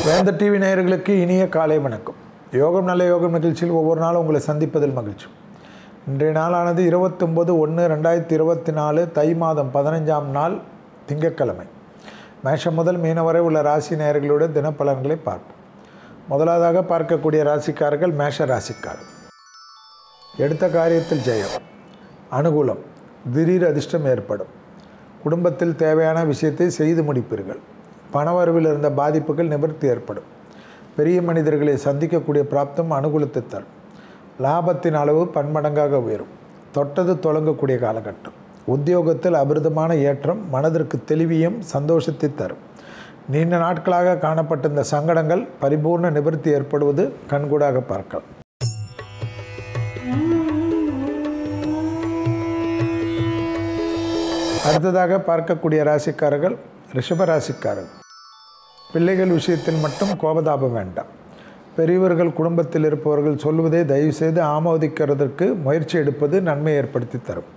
வேந்தர் டிவி நேயர்களுக்கு இனிய காலை வணக்கம். யோகம் நல்ல யோகம் நிகழ்ச்சியில் ஒவ்வொரு நாளும் உங்களை சந்திப்பதில் மகிழ்ச்சி. இன்றைய நாளானது 29/1/2024 தை மாதம் 15ஆம் நாள் திங்கட்கிழமை. மேஷம் முதல் மீனம் வரை உள்ள ராசி நேயர்களுடைய தினப்பலன்களை பார்ப்போம். முதலாவதாக பார்க்கக்கூடிய ராசிக்காரர்கள் மேஷ ராசிக்காரர்கள். எடுத்த காரியத்தில் ஜெயம், அனுகூலம், திடீர் அதிர்ஷ்டம் ஏற்படும். குடும்பத்தில் தேவையான விஷயத்தை செய்து முடிப்பீர்கள். பணவரவில் இருந்த பாதிப்புகள் நிவர்த்தி ஏற்படும். பெரிய மனிதர்களை சந்திக்கக்கூடிய பிராப்தம் அனுகூலத்தை தரும். லாபத்தின் அளவு பன்மடங்காக உயரும். தொட்டது தொடங்கக்கூடிய காலகட்டம். உத்தியோகத்தில் அபிருதமான ஏற்றம் மனதிற்கு தெளிவையும் சந்தோஷத்தை தரும். நீண்ட நாட்களாக காணப்பட்ட இந்த சங்கடங்கள் பரிபூர்ண நிவர்த்தி ஏற்படுவது கண்கூடாக பார்க்கலாம். அடுத்ததாக பார்க்கக்கூடிய ராசிக்காரர்கள் ரிஷப ராசிக்காரர்கள். பிள்ளைகள் விஷயத்தில் மட்டும் கோபதாபம் வேண்டாம். பெரியவர்கள் குடும்பத்தில் இருப்பவர்கள் சொல்வதை தயவு செய்து ஆமோதிக்கிறதற்கு முயற்சி எடுப்பது நன்மை ஏற்படுத்தி தரும்.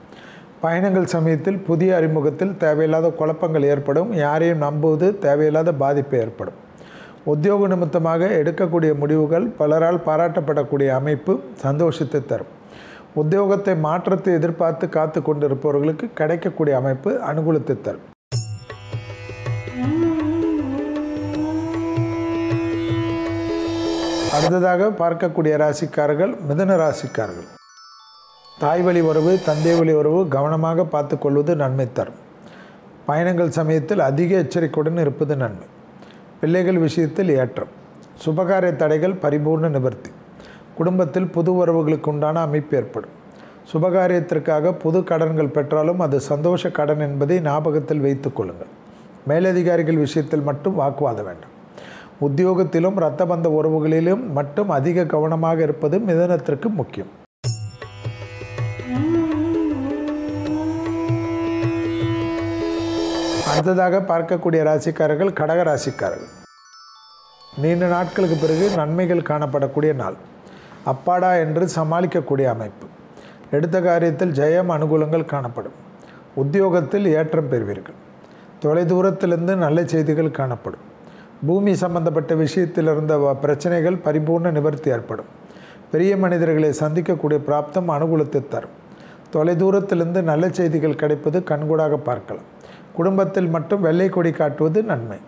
பயணங்கள் சமயத்தில் புதிய அறிமுகத்தில் தேவையில்லாத குழப்பங்கள் ஏற்படும். யாரையும் நம்புவது தேவையில்லாத பாதிப்பு ஏற்படும். உத்தியோக நிமித்தமாக எடுக்கக்கூடிய முடிவுகள் பலரால் பாராட்டப்படக்கூடிய அமைப்பு சந்தோஷத்தை தரும். உத்தியோகத்தை மாற்றத்தை எதிர்பார்த்து காத்து கொண்டிருப்பவர்களுக்கு கிடைக்கக்கூடிய அமைப்பு அனுகூலத்தை தரும். அடுத்ததாக பார்க்கக்கூடிய ராசிக்காரர்கள் மிதுன ராசிக்காரர்கள். தாய் வழி உறவு, தந்தை வழி உறவு கவனமாக பார்த்து கொள்வது நன்மை தரும். பயணங்கள் சமயத்தில் அதிக எச்சரிக்கையுடன் இருப்பது நன்மை. பிள்ளைகள் விஷயத்தில் ஏற்றம். சுபகாரிய தடைகள் பரிபூர்ண நிவர்த்தி. குடும்பத்தில் புது உறவுகளுக்கு உண்டான அமைப்பு ஏற்படும். சுபகாரியத்திற்காக புது கடன்கள் பெற்றாலும் அது சந்தோஷ கடன் என்பதை ஞாபகத்தில் வைத்துக் கொள்ளுங்கள். மேலதிகாரிகள் விஷயத்தில் மட்டும் வாக்குவாதம் வேண்டாம். உத்தியோகத்திலும் இரத்தபந்த உறவுகளிலும் மட்டும் அதிக கவனமாக இருப்பது மிதுனத்திற்கு முக்கியம். அடுத்ததாக பார்க்கக்கூடிய ராசிக்காரர்கள் கடக ராசிக்காரர்கள். நீண்ட நாட்களுக்கு பிறகு நன்மைகள் காணப்படக்கூடிய நாள். அப்பாடா என்று சமாளிக்கக்கூடிய அமைப்பு. எடுத்த காரியத்தில் ஜெயம், அனுகூலங்கள் காணப்படும். உத்தியோகத்தில் ஏற்றம் பெறுவீர்கள். தொலைதூரத்திலிருந்து நல்ல செய்திகள் காணப்படும். பூமி சம்பந்தப்பட்ட விஷயத்தில் இருந்த பிரச்சனைகள் பரிபூர்ண நிவர்த்தி ஏற்படும். பெரிய மனிதர்களை சந்திக்கக்கூடிய பிராப்தம் அனுகூலத்தை தரும். தொலைதூரத்திலிருந்து நல்ல செய்திகள் கிடைப்பது கண்கூடாக பார்க்கலாம். குடும்பத்தில் மட்டும் வெள்ளை கொடி காட்டுவது நன்மை.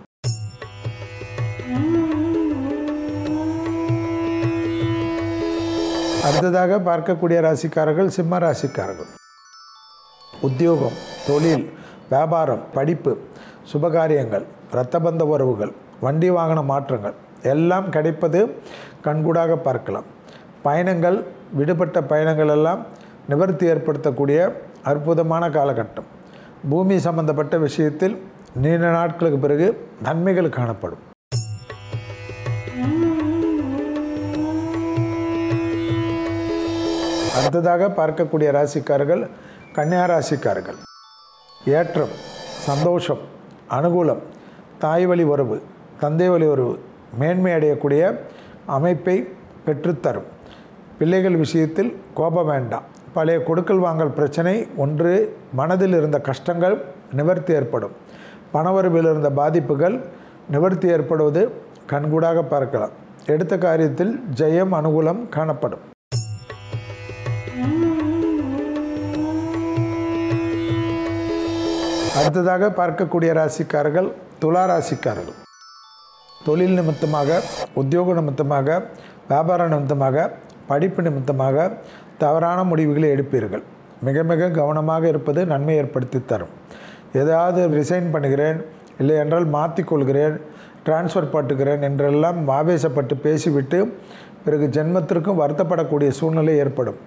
அடுத்ததாக பார்க்கக்கூடிய ராசிக்காரர்கள் சிம்ம ராசிக்காரர்கள். உத்தியோகம், தொழில், வியாபாரம், படிப்பு, சுபகாரியங்கள், இரத்தபந்த உறவுகள், வண்டி வாகன மாற்றங்கள் எல்லாம் கிடைப்பது கண்கூடாக பார்க்கலாம். பயணங்கள், விடுபட்ட பயணங்கள் எல்லாம் நிவர்த்தி ஏற்படுத்தக்கூடிய அற்புதமான காலகட்டம். பூமி சம்பந்தப்பட்ட விஷயத்தில் நீண்ட நாட்களுக்கு பிறகு நன்மைகள் காணப்படும். அடுத்ததாக பார்க்கக்கூடிய ராசிக்காரர்கள் கன்னியா ராசிக்காரர்கள். ஏற்றம், சந்தோஷம், அனுகூலம், தாய் வழி உறவு, தந்தை வழி உறவு மேன்மை அடையக்கூடிய அமைப்பை பெற்றுத்தரும். பிள்ளைகள் விஷயத்தில் கோபம் வேண்டாம். பழைய கொடுக்கல் வாங்கல் பிரச்சனை ஒன்று, மனதில் இருந்த கஷ்டங்கள் நிவர்த்தி ஏற்படும். பணவரவில் இருந்த பாதிப்புகள் நிவர்த்தி ஏற்படுவது கண்கூடாக பார்க்கலாம். எடுத்த காரியத்தில் ஜெயம், அனுகூலம் காணப்படும். அடுத்ததாக பார்க்கக்கூடிய ராசிக்காரர்கள் துலா ராசிக்காரர்கள். தொழில் நிமித்தமாக, உத்தியோக நிமித்தமாக, வியாபார நிமித்தமாக, படிப்பு நிமித்தமாக தவறான முடிவுகளை எடுப்பீர்கள். மிக மிக கவனமாக இருப்பது நன்மை ஏற்படுத்தி தரும். ஏதாவது ரிசைன் பண்ணுகிறேன், இல்லை என்றால் மாற்றிக்கொள்கிறேன், டிரான்ஸ்ஃபர் பட்டுக்கிறேன் என்றெல்லாம் ஆவேசப்பட்டு பேசிவிட்டு பிறகு ஜென்மத்திற்கும் வருத்தப்படக்கூடிய சூழ்நிலை ஏற்படும்.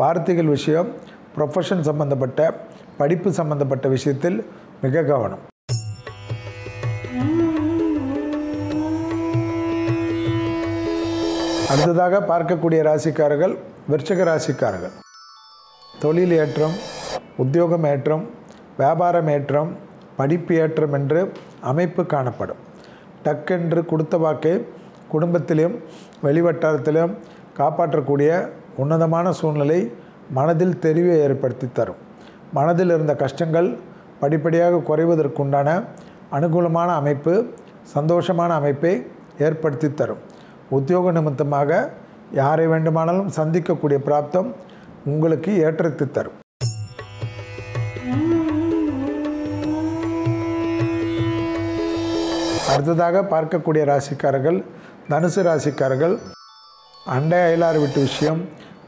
வார்த்தைகள் விஷயம், ப்ரொஃபஷன் சம்பந்தப்பட்ட, படிப்பு சம்பந்தப்பட்ட விஷயத்தில் மிக கவனம். அடுத்ததாக பார்க்கக்கூடிய ராசிக்காரர்கள் விருச்சிக ராசிக்காரர்கள். தொழில் ஏற்றம், உத்தியோகம் ஏற்றம், வியாபாரம் ஏற்றம், படிப்பு ஏற்றம் என்று அமைப்பு காணப்படும். டக்கென்று கொடுத்த வாக்கை குடும்பத்திலும் வெளிவட்டாரத்திலும் காப்பாற்றக்கூடிய உன்னதமான சூழ்நிலை மனதில் தெரிவை ஏற்படுத்தி தரும். மனதில் இருந்த கஷ்டங்கள் படிப்படியாக குறைவதற்குண்டான அனுகூலமான அமைப்பு, சந்தோஷமான அமைப்பை ஏற்படுத்தி தரும். உத்தியோக நிமித்தமாக யாரை வேண்டுமானாலும் சந்திக்கக்கூடிய பிராப்தம் உங்களுக்கு ஏற்றத்தை தரும். அடுத்ததாக பார்க்கக்கூடிய ராசிக்காரர்கள் தனுசு ராசிக்காரர்கள். அண்டை அயலார் வீட்டு விஷயம்,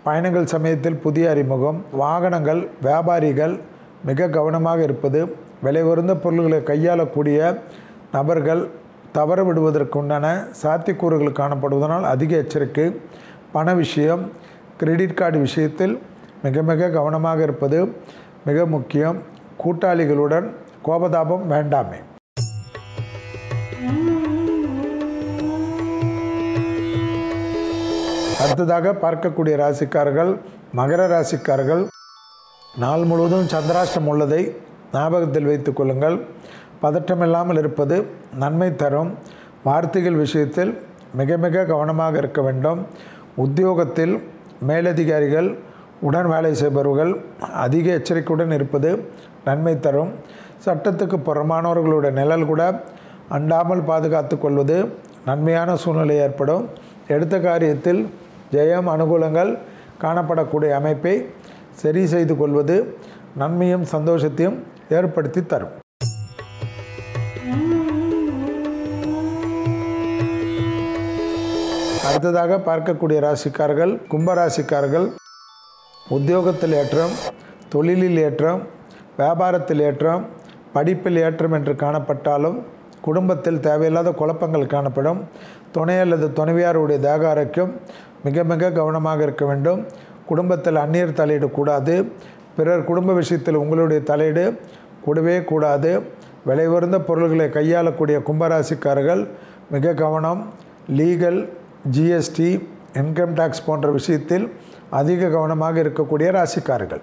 பயணங்கள் சமயத்தில் புதிய அறிமுகம், வாகனங்கள், வியாபாரிகள் மிக கவனமாக இருப்பது, விலை உயர்ந்த பொருள்களை கையாளக்கூடிய நபர்கள் தவற விடுவதற்கு உண்டான சாத்தியக்கூறுகள் காணப்படுவதனால் அதிக எச்சரிக்கை. பண விஷயம், கிரெடிட் கார்டு விஷயத்தில் மிக மிக கவனமாக இருப்பது மிக முக்கியம். கூட்டாளிகளுடன் கோபதாபம் வேண்டாமே. அடுத்ததாக பார்க்கக்கூடிய ராசிக்காரர்கள் மகர ராசிக்காரர்கள். நாள் முழுவதும் சந்திராஷ்டம் உள்ளதை ஞாபகத்தில் வைத்துக் கொள்ளுங்கள். பதற்றமில்லாமல் இருப்பது நன்மை தரும். வார்த்தைகள் விஷயத்தில் மிக மிக கவனமாக இருக்க வேண்டும். உத்தியோகத்தில் மேலதிகாரிகள் உடன் வேலை செய்பவர்கள் அதிக எச்சரிக்கையுடன் இருப்பது நன்மை தரும். சட்டத்துக்கு புறமானவர்களுடைய நிழல் கூட அண்டாமல் பாதுகாத்து கொள்வது நன்மையான சூழ்நிலை ஏற்படும். எடுத்த காரியத்தில் ஜெயம் அனுகூலங்கள் காணப்படக்கூடிய அமைப்பை சரி செய்து கொள்வது நன்மையும் சந்தோஷத்தையும் ஏற்படுத்தி தரும். அடுத்ததாக பார்க்கக்கூடிய ராசிக்காரர்கள் கும்பராசிக்காரர்கள். உத்தியோகத்தில் ஏற்றம், தொழிலில் ஏற்றம், வியாபாரத்தில் ஏற்றம், படிப்பில் ஏற்றம் என்று காணப்பட்டாலும் குடும்பத்தில் தேவையில்லாத குழப்பங்கள் காணப்படும். துணை அல்லது துணைவியாருடைய தேக ஆரோக்கியம் மிக மிக கவனமாக இருக்க வேண்டும். குடும்பத்தில் அந்நியர் தலையீடு கூடாது. பிறர் குடும்ப விஷயத்தில் உங்களுடைய தலையீடு கூடவே கூடாது. விலை உயர்ந்த பொருள்களை கையாளக்கூடிய கும்பராசிக்காரர்கள் மிக கவனம். லீகல், ஜிஎஸ்டி, இன்கம் டேக்ஸ் போன்ற விஷயத்தில் அதிக கவனமாக இருக்கக்கூடிய ராசிக்காரர்கள்.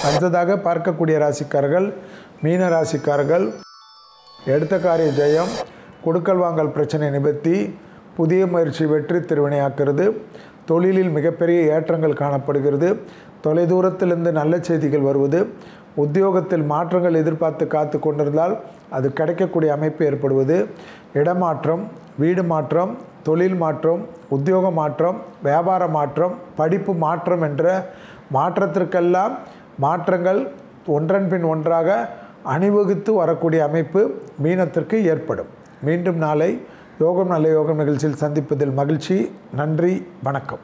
அடுத்ததாக பார்க்கக்கூடிய ராசிக்காரர்கள் மீன ராசிக்காரர்கள். எடுத்த காரிய ஜெயம், கொடுக்கல் வாங்கல் பிரச்சனை நிவர்த்தி, புதிய முயற்சி வெற்றி திருவினையாக்குறது. தொழிலில் மிகப்பெரிய ஏற்றங்கள் காணப்படுகிறது. தொலைதூரத்திலிருந்து நல்ல செய்திகள் வருவது. உத்தியோகத்தில் மாற்றங்கள் எதிர்பார்த்து காத்து கொண்டிருந்தால் அது கிடைக்கக்கூடிய அமைப்பு ஏற்படுவது. இடமாற்றம், வீடு மாற்றம், தொழில் மாற்றம், உத்தியோக மாற்றம், வியாபார மாற்றம், படிப்பு மாற்றம் என்ற மாற்றத்திற்கெல்லாம் மாற்றங்கள் ஒன்றன் பின் ஒன்றாக அணிவகுத்து வரக்கூடிய அமைப்பு மீனத்திற்கு ஏற்படும். மீண்டும் நாளை யோகம் நல்ல யோகம் நிகழ்ச்சியில் சந்திப்பதில் மகிழ்ச்சி. நன்றி, வணக்கம்.